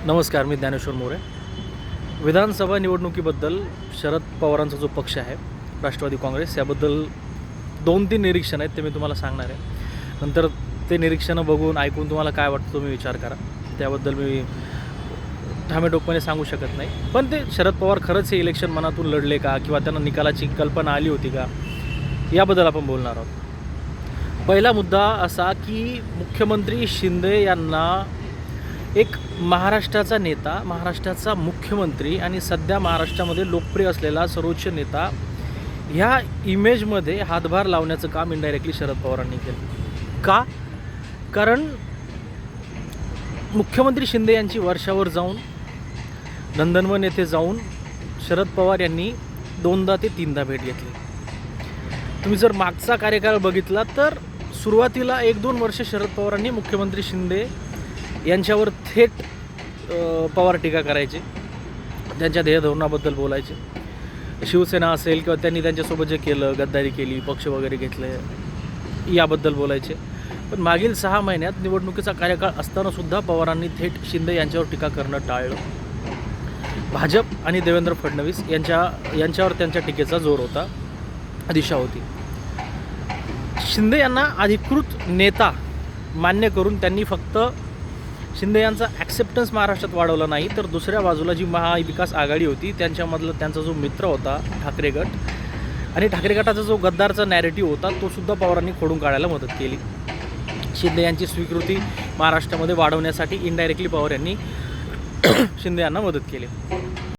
नमस्कार, मी ज्ञानेश्वर मोरे. विधानसभा निवडणुकीबद्दल शरद पवारांचा जो पक्ष आहे राष्ट्रवादी काँग्रेस, याबद्दल 2-3 निरीक्षण आहेत, ते मी तुम्हाला सांगणार आहे. नंतर ते निरीक्षणं बघून ऐकून तुम्हाला काय वाटतं तुम्ही विचार करा. त्याबद्दल मी ठामेठोकपणे सांगू शकत नाही. पण ते शरद पवार खरंच हे इलेक्शन मनातून लढले का, किंवा त्यांना निकालाची कल्पना आली होती का, याबद्दल आपण बोलणार आहोत. पहिला मुद्दा असा की मुख्यमंत्री शिंदे यांना एक महाराष्ट्राचा नेता, महाराष्ट्राचा मुख्यमंत्री आणि सध्या महाराष्ट्रामध्ये लोकप्रिय असलेला सर्वोच्च नेता ह्या इमेजमध्ये हातभार लावण्याचं काम इनडायरेक्टली शरद पवारांनी केलं. का? कारण मुख्यमंत्री शिंदे यांची वर्षावर जाऊन, नंदनवन येथे जाऊन शरद पवार यांनी 2दा ते 3दा भेट घेतली. तुम्ही जर मागचा कार्यकाळ बघितला तर सुरुवातीला 1-2 वर्ष शरद पवारांनी मुख्यमंत्री शिंदे यांच्यावर थेट पवार टीका करायचे, त्यांच्या ध्येयधोरणाबद्दल बोलायचे. शिवसेना असेल किंवा त्यांनी त्यांच्यासोबत जे केलं, गद्दारी केली, पक्ष वगैरे घेतले, याबद्दल बोलायचे. पण मागील 6 महिन्यात निवडणुकीचा कार्यकाळ असतानासुद्धा पवारांनी थेट शिंदे यांच्यावर टीका करणं टाळलं. भाजप आणि देवेंद्र फडणवीस यांच्यावर त्यांच्या टीकेचा जोर होता, दिशा होती. शिंदे यांना अधिकृत नेता मान्य करून त्यांनी फक्त शिंदे यांचा ॲक्सेप्टन्स महाराष्ट्रात वाढवला नाही, तर दुसऱ्या बाजूला जी महाविकास आघाडी होती त्यांच्यामधला त्यांचा जो मित्र होता ठाकरे गट, आणि ठाकरे गटाचा जो गद्दारचा नॅरेटिव्ह होता तो सुद्धा पवारांनी खोडून काढायला मदत केली. शिंदे यांची स्वीकृती महाराष्ट्रामध्ये वाढवण्यासाठी इनडायरेक्टली पवार यांनी शिंदे यांना मदत केली.